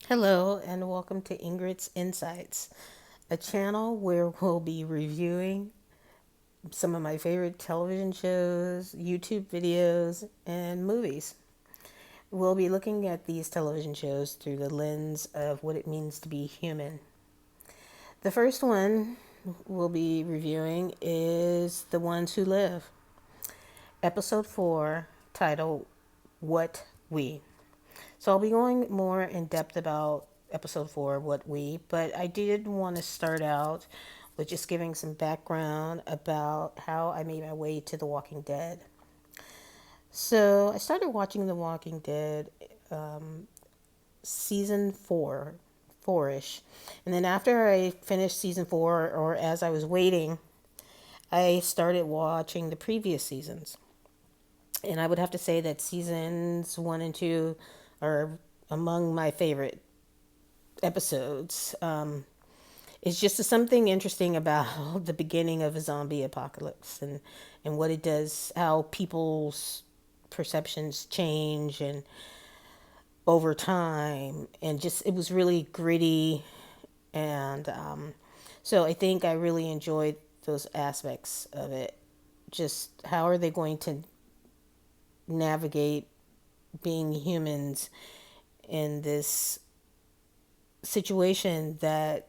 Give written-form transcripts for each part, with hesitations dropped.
Hello, and welcome to Ingrid's Insights, a channel where we'll be reviewing some of my favorite television shows, YouTube videos, and movies. We'll be looking at these television shows through the lens of what it means to be human. The first one we'll be reviewing is The Ones Who Live, Episode 4, titled What We. So I'll be going more in depth about episode 4, What We, but I did want to start out with just giving some background about how I made my way to The Walking Dead. So I started watching The Walking Dead season 4, 4-ish. And then after I finished season 4, or as I was waiting, I started watching the previous seasons. And I would have to say that seasons 1 and 2 are among my favorite episodes. It's just something interesting about the beginning of a zombie apocalypse and what it does, how people's perceptions change and over time, and just it was really gritty, and so I think I really enjoyed those aspects of it. Just how are they going to navigate being humans in this situation that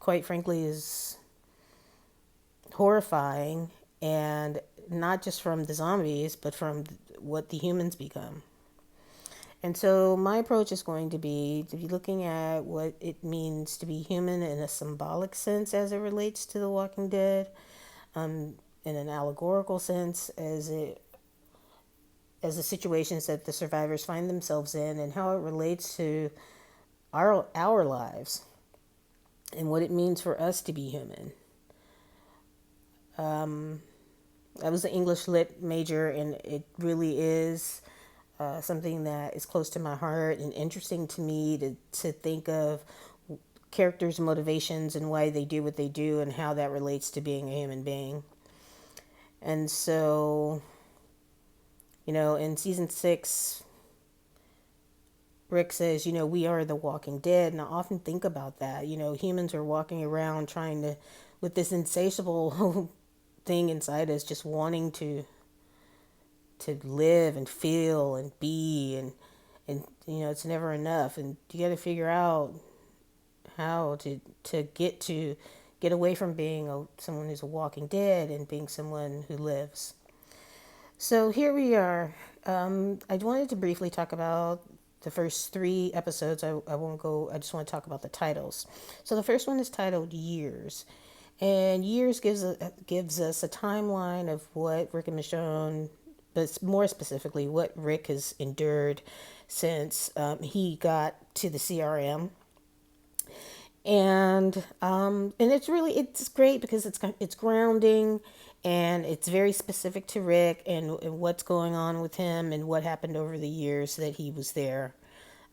quite frankly is horrifying, and not just from the zombies but from what the humans become. And so my approach is going to be looking at what it means to be human in a symbolic sense as it relates to The Walking Dead, in an allegorical sense as the situations that the survivors find themselves in, and how it relates to our lives and what it means for us to be human. I was an English lit major, and it really is something that is close to my heart and interesting to me to think of characters' motivations and why they do what they do and how that relates to being a human being. And so, in season 6, Rick says, we are the walking dead. And I often think about that. Humans are walking around trying to, with this insatiable thing inside us, just wanting to live and feel and be, and it's never enough, and you got to figure out how to get away from being someone who's a walking dead and being someone who lives. So here we are. I wanted to briefly talk about the first 3 episodes. I won't go, I just want to talk about the titles. So the first one is titled Years. And Years gives us a timeline of what Rick and Michonne, but more specifically, what Rick has endured since he got to the CRM. And it's great because it's grounding, and it's very specific to Rick and what's going on with him and what happened over the years that he was there.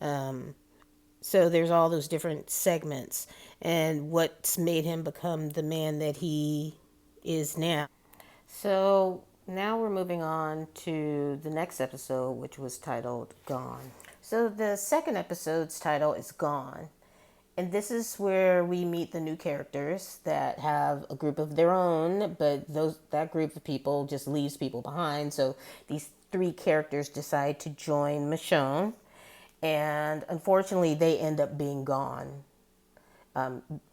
So there's all those different segments and what's made him become the man that he is now. So now we're moving on to the next episode, which was titled Gone. So the second episode's title is Gone. And this is where we meet the new characters that have a group of their own, but that group of people just leaves people behind. So these 3 characters decide to join Michonne, and unfortunately, they end up being gone,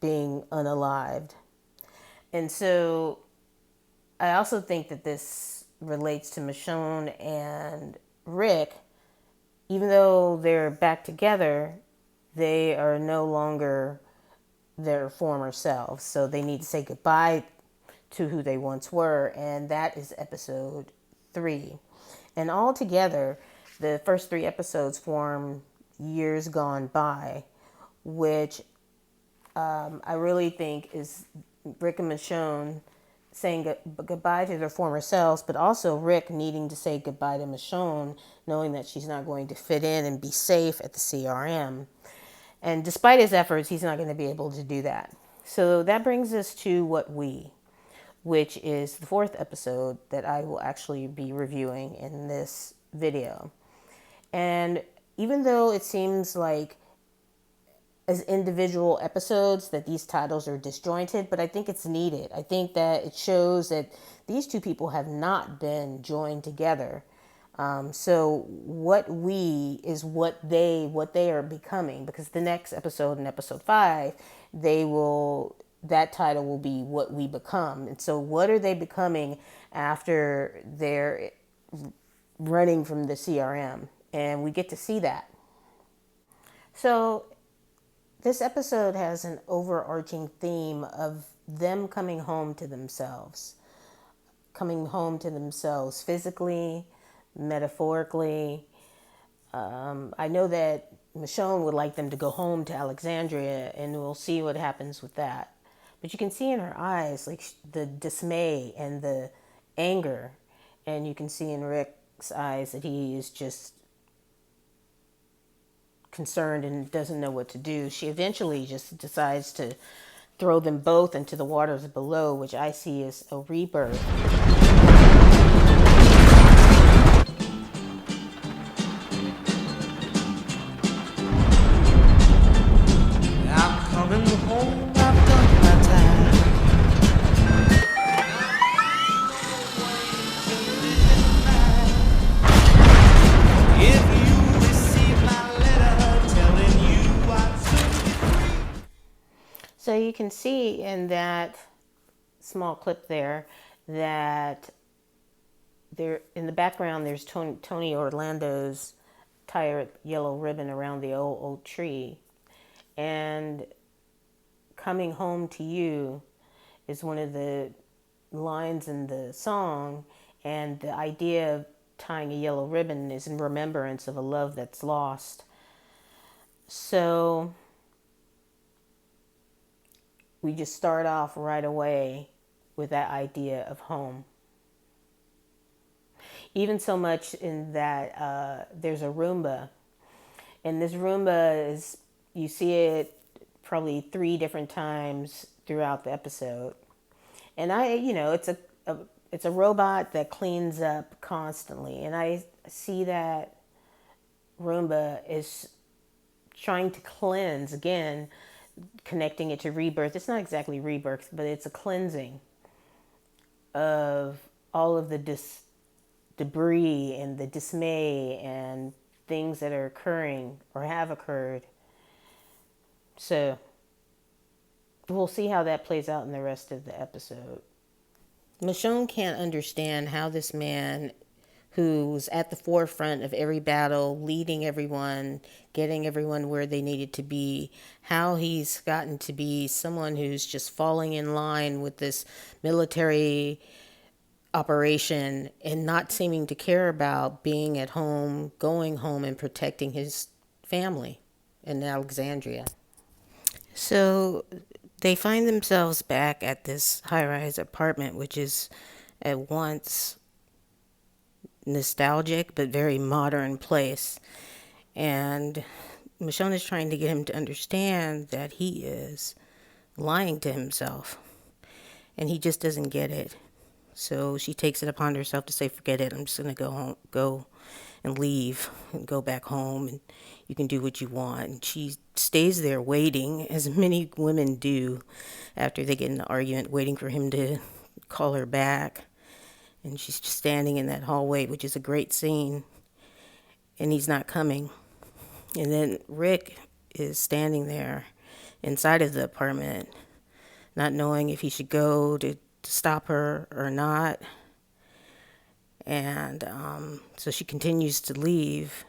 being unalived. And so I also think that this relates to Michonne and Rick. Even though they're back together, they are no longer their former selves. So they need to say goodbye to who they once were. And that is episode 3. And altogether, the first 3 episodes form Years Gone By, which I really think is Rick and Michonne saying goodbye to their former selves, but also Rick needing to say goodbye to Michonne, knowing that she's not going to fit in and be safe at the CRM. And despite his efforts, he's not going to be able to do that. So that brings us to What We, which is the 4th episode that I will actually be reviewing in this video. And even though it seems like as individual episodes that these titles are disjointed, but I think it's needed. I think that it shows that these two people have not been joined together. So what we is what they are becoming, because the next episode, in episode 5, they will that title will be what we become. And so what are they becoming after they're running from the CRM? And we get to see that. So this episode has an overarching theme of them coming home to themselves physically, metaphorically. I know that Michonne would like them to go home to Alexandria, and we'll see what happens with that. But you can see in her eyes, like, the dismay and the anger, and you can see in Rick's eyes that he is just concerned and doesn't know what to do. She eventually just decides to throw them both into the waters below, which I see as a rebirth. I'm coming home, I've done my time. If you receive my letter telling you what's free. So you can see in that small clip there that there in the background there's Tony Orlando's tie a yellow ribbon around the old tree, and coming home to you is one of the lines in the song, and the idea of tying a yellow ribbon is in remembrance of a love that's lost. So we just start off right away with that idea of home. Even so much in that there's a Roomba, and this Roomba is, you see it probably 3 different times throughout the episode. And it's a robot that cleans up constantly, and I see that Roomba is trying to cleanse again, connecting it to rebirth. It's not exactly rebirth, but it's a cleansing of all of the debris and the dismay and things that are occurring or have occurred. So we'll see how that plays out in the rest of the episode. Michonne can't understand how this man, who's at the forefront of every battle, leading everyone, getting everyone where they needed to be, how he's gotten to be someone who's just falling in line with this military operation and not seeming to care about being at home, going home, and protecting his family in Alexandria. So they find themselves back at this high-rise apartment, which is at once nostalgic but very modern place. And Michonne is trying to get him to understand that he is lying to himself, and he just doesn't get it. So she takes it upon herself to say, forget it, I'm just going to go and leave and go back home, and you can do what you want. And she stays there waiting, as many women do after they get in an argument, waiting for him to call her back. And she's just standing in that hallway, which is a great scene, and he's not coming. And then Rick is standing there inside of the apartment, not knowing if he should go to stop her or not. And so she continues to leave.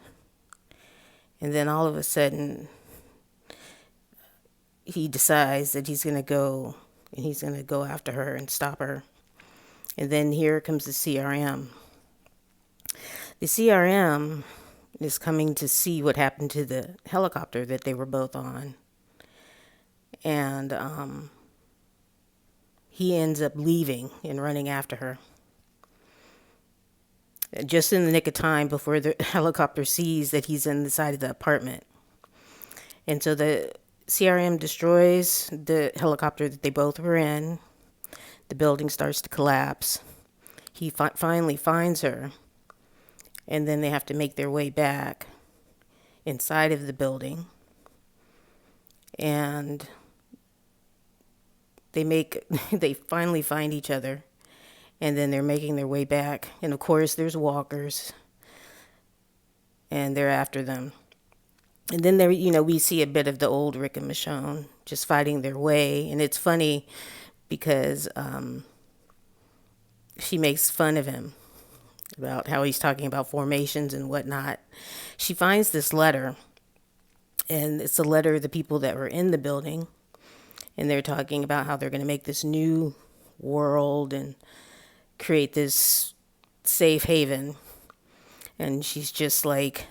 And then all of a sudden, he decides that he's going to go, and he's going to go after her and stop her. And then here comes the CRM. The CRM is coming to see what happened to the helicopter that they were both on. And he ends up leaving and running after her, just in the nick of time before the helicopter sees that he's in the side of the apartment. And so the CRM destroys the helicopter that they both were in. The building starts to collapse. He finally finds her, and then they have to make their way back inside of the building. and they finally find each other, and then they're making their way back. And of course, there's walkers, and they're after them. And then there, we see a bit of the old Rick and Michonne just fighting their way, and it's funny because she makes fun of him about how he's talking about formations and whatnot. She finds this letter, and it's a letter of the people that were in the building, and they're talking about how they're going to make this new world and create this safe haven. And she's just like,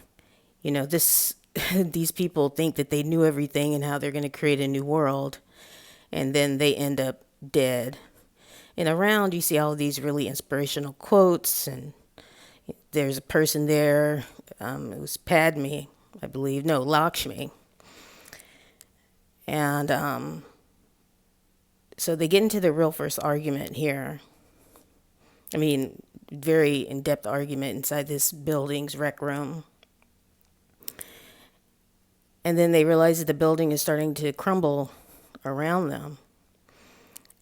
this these people think that they knew everything and how they're going to create a new world, and then they end up dead. And around you see all these really inspirational quotes, and there's a person there, it was Padme, I believe, no, Lakshmi. And so they get into the real first argument here. I mean, very in-depth argument inside this building's rec room. And then they realize that the building is starting to crumble around them.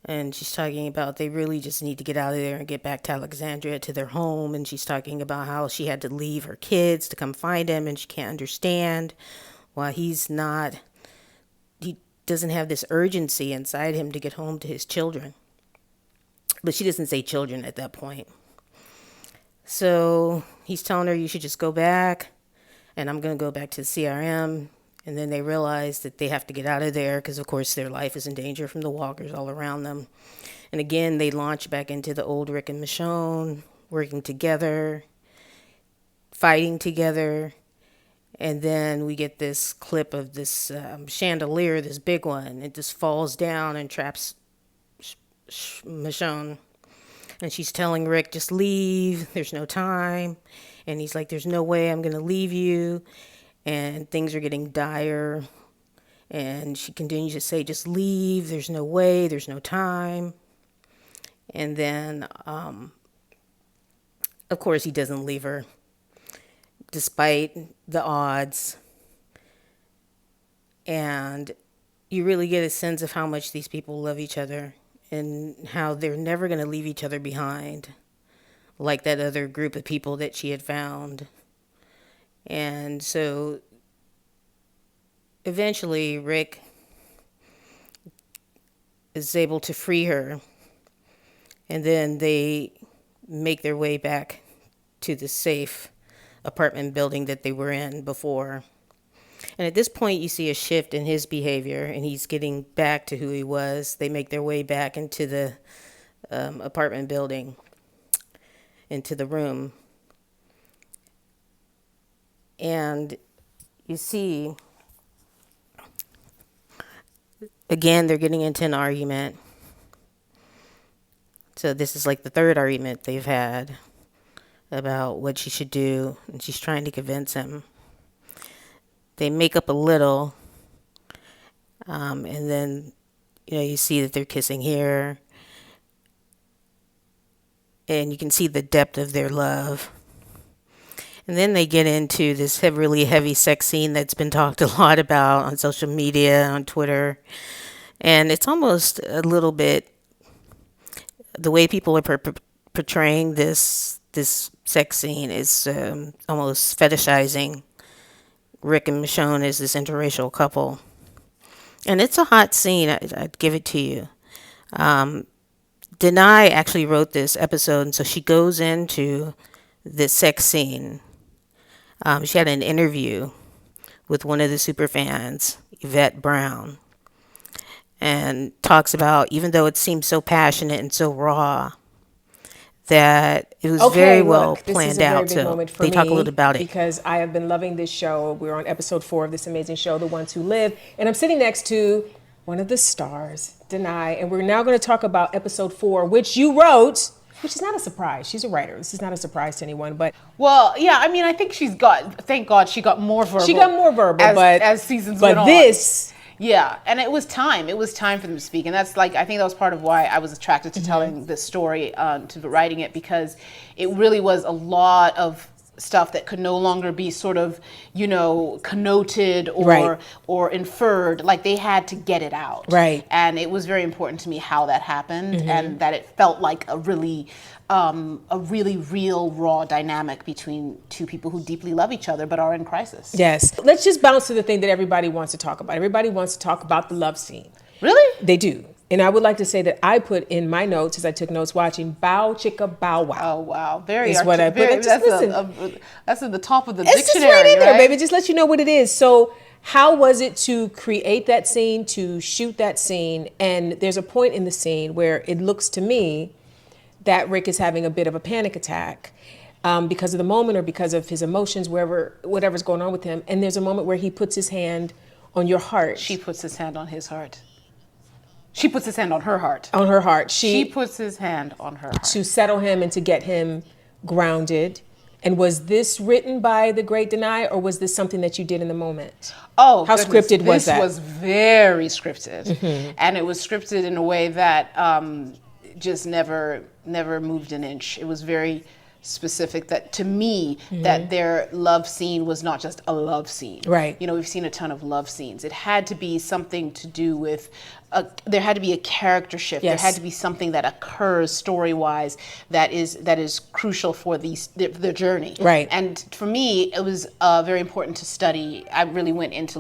And she's talking about they really just need to get out of there and get back to Alexandria, to their home. And she's talking about how she had to leave her kids to come find him, and she can't understand why he doesn't have this urgency inside him to get home to his children. But she doesn't say children at that point. So he's telling her, you should just go back, and I'm going to go back to the CRM. And then they realize that they have to get out of there because, of course, their life is in danger from the walkers all around them. And again, they launch back into the old Rick and Michonne, working together, fighting together. And then we get this clip of this chandelier, this big one. It just falls down and traps Michonne. And she's telling Rick, just leave. There's no time. And he's like, there's no way I'm going to leave you. And things are getting dire. And she continues to say, just leave. There's no way. There's no time. And then, of course, he doesn't leave her, despite the odds. And you really get a sense of how much these people love each other and how they're never going to leave each other behind, like that other group of people that she had found. And so eventually Rick is able to free her, and then they make their way back to the safe apartment building that they were in before. And at this point, you see a shift in his behavior, and he's getting back to who he was. They make their way back into the apartment building, into the room. And you see, again, they're getting into an argument. So this is like the third argument they've had about what she should do, and she's trying to convince him. They make up a little, and then, you see that they're kissing here, and you can see the depth of their love. And then they get into this really heavy sex scene that's been talked a lot about on social media, on Twitter. And it's almost a little bit, the way people are portraying this sex scene is almost fetishizing Rick and Michonne as this interracial couple. And it's a hot scene, I'd give it to you. Denai actually wrote this episode, and so she goes into this sex scene. She had an interview with one of the super fans, Yvette Brown, and talks about, even though it seems so passionate and so raw, that it was very well planned out. So they talk a little about it. Because I have been loving this show. We're on episode 4 of this amazing show, The Ones Who Live, and I'm sitting next to one of the stars, Denai, and we're now going to talk about episode 4, which you wrote. Which is not a surprise. She's a writer. This is not a surprise to anyone, but... Well, yeah, I mean, I think thank God she got more verbal. She got more verbal, as seasons went on. But this... Yeah, and it was time. It was time for them to speak. And that's I think that was part of why I was attracted to telling this story, to writing it, because it really was a lot of stuff that could no longer be sort of, connoted Right. or inferred. Like they had to get it out. Right. And it was very important to me how that happened, and that it felt like a really real raw dynamic between two people who deeply love each other but are in crisis. Yes. Let's just bounce to the thing that everybody wants to talk about. Everybody wants to talk about the love scene. Really? They do. And I would like to say that I put in my notes, as I took notes watching, bow chicka bow wow. Oh wow, very. Is what I put. Just That's listen. That's at the top of the It's just dictionary, right in there, right? baby. Just let you know what it is. So how was it to create that scene, to shoot that scene? And there's a point in the scene where it looks to me that Rick is having a bit of a panic attack because of the moment or because of his emotions, whatever's going on with him. And there's a moment where he puts his hand on your heart. She puts his hand on his heart. She puts his hand on her heart. On her heart. She puts his hand on her heart. To settle him and to get him grounded. And was this written by the great Denai, or was this something that you did in the moment? Oh, how goodness. scripted was that? This was very scripted, and it was scripted in a way that just never moved an inch. It was very specific that to me that their love scene was not just a love scene. Right. We've seen a ton of love scenes. It had to be something to do with there had to be a character shift. Yes. There had to be something that occurs story-wise that is crucial for the journey. Right. And for me, it was very important to study. I really went into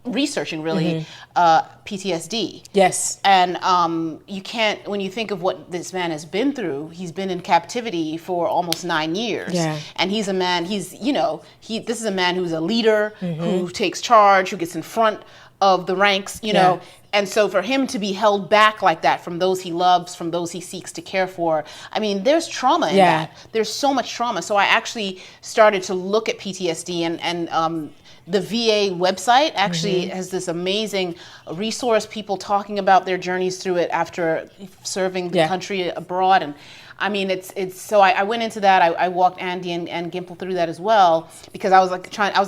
researching PTSD. Yes. And you can't, when you think of what this man has been through, he's been in captivity for almost 9 years. Yeah. And he's a man, this is a man who's a leader, who takes charge, who gets in front of the ranks, you know. And so for him to be held back like that from those he loves, from those he seeks to care for, I mean, there's trauma in that. There's so much trauma. So I actually started to look at PTSD, and the VA website actually has this amazing resource, people talking about their journeys through it after serving the country abroad. And I mean, it's so I went into that. I walked Andy and Gimple through that as well, because I was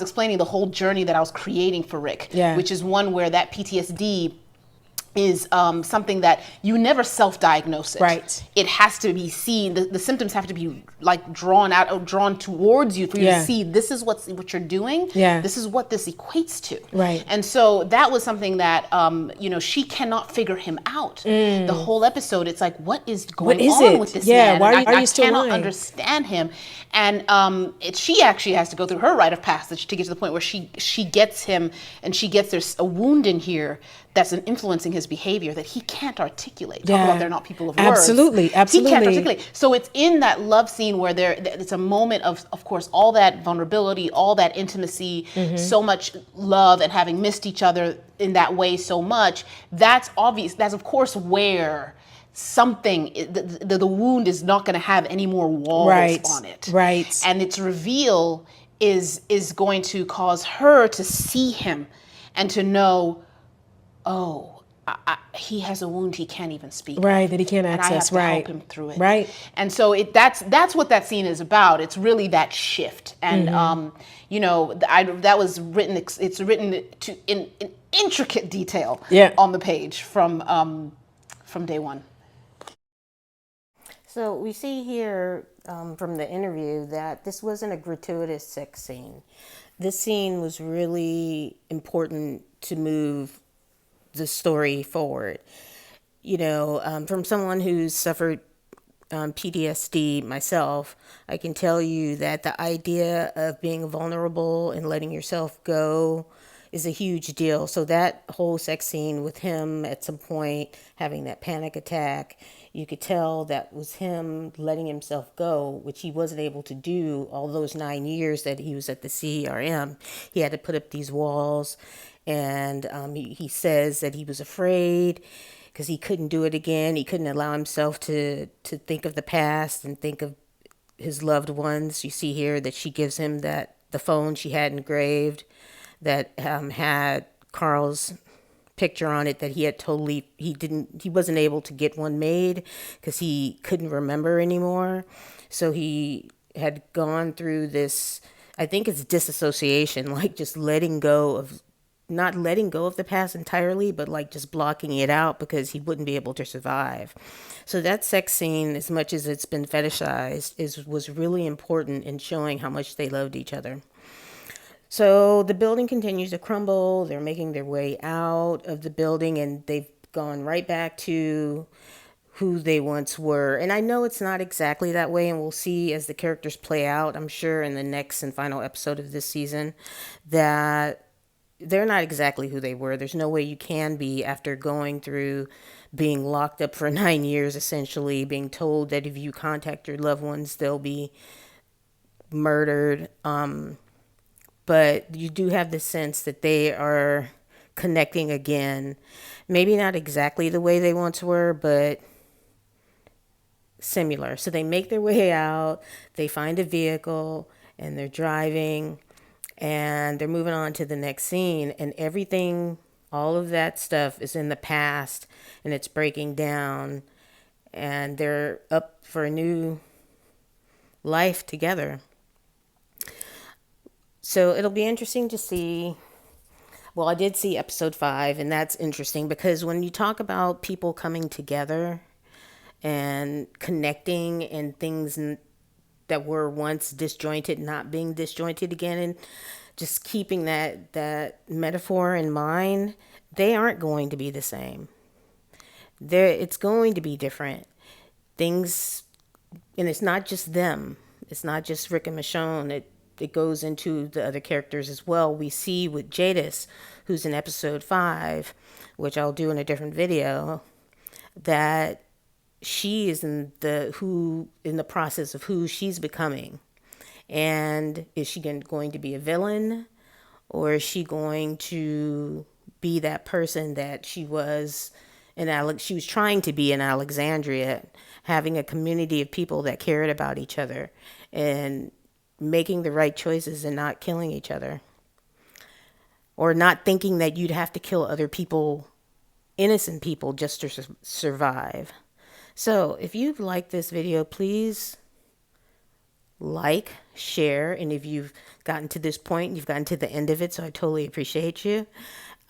explaining the whole journey that I was creating for Rick, which is one where that PTSD is something that you never self-diagnose it. Right. It has to be seen. The symptoms have to be like drawn out or drawn towards you for you to see this is what you're doing. Yeah. This is what this equates to. Right. And so that was something that she cannot figure him out. The whole episode, it's like, what is going on with this man? Why And are you still I cannot lying? understand him. And she actually has to go through her rite of passage to get to the point where she gets him, and there's a wound in here that's influencing his behavior that he can't articulate. Talk about they're not people of words. Absolutely. He can't articulate. So it's in that love scene where it's a moment of course, all that vulnerability, all that intimacy, so much love, and having missed each other in that way so much. That's obvious. That's of course where the wound is not going to have any more walls on it. Right. And its reveal is going to cause her to see him and to know, oh, he has a wound he can't even speak. Right, that he can't access. And I have to help him through it. Right. And so that's what that scene is about. It's really that shift. And that was written. It's written in intricate detail on the page from day one. So we see here from the interview that this wasn't a gratuitous sex scene. This scene was really important to move the story forward. From someone who's suffered PTSD myself, I can tell you that the idea of being vulnerable and letting yourself go is a huge deal. So that whole sex scene with him at some point having that panic attack, you could tell that was him letting himself go, which he wasn't able to do all those 9 years that he was at the CERM. He had to put up these walls, and he says that he was afraid because he couldn't do it again. He couldn't allow himself to think of the past and think of his loved ones. You see here that she gives him the phone she had engraved that had Carl's picture on it, that he wasn't able to get one made because he couldn't remember anymore. So he had gone through this, I think it's disassociation, like just letting go not letting go of the past entirely, but like just blocking it out because he wouldn't be able to survive. So that sex scene, as much as it's been fetishized, was really important in showing how much they loved each other. So the building continues to crumble. They're making their way out of the building, and they've gone right back to who they once were. And I know it's not exactly that way, and we'll see as the characters play out, I'm sure in the next and final episode of this season, that they're not exactly who they were. There's no way you can be after going through being locked up for 9 years, essentially, being told that if you contact your loved ones, they'll be murdered. But you do have the sense that they are connecting again. Maybe not exactly the way they once were, but similar. So they make their way out, they find a vehicle, and they're driving, and they're moving on to the next scene, and everything, all of that stuff is in the past, and it's breaking down, and they're up for a new life together. So it'll be interesting to see. Well, I did see episode 5, and that's interesting because when you talk about people coming together and connecting and things that were once disjointed not being disjointed again, and just keeping that metaphor in mind, they aren't going to be the same. It's going to be different. Things, and it's not just them. It's not just Rick and Michonne. It goes into the other characters as well. We see with Jadis, who's in episode 5, which I'll do in a different video, that she is in the process of who she's becoming. And is she going to be a villain, or is she going to be that person that she was she was trying to be in Alexandria, having a community of people that cared about each other and making the right choices and not killing each other, or not thinking that you'd have to kill other people, innocent people, just to survive. So if you've liked this video, please like, share, and if you've gotten to this point, you've gotten to the end of it, so I totally appreciate you.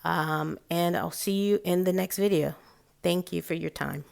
And I'll see you in the next video. Thank you for your time.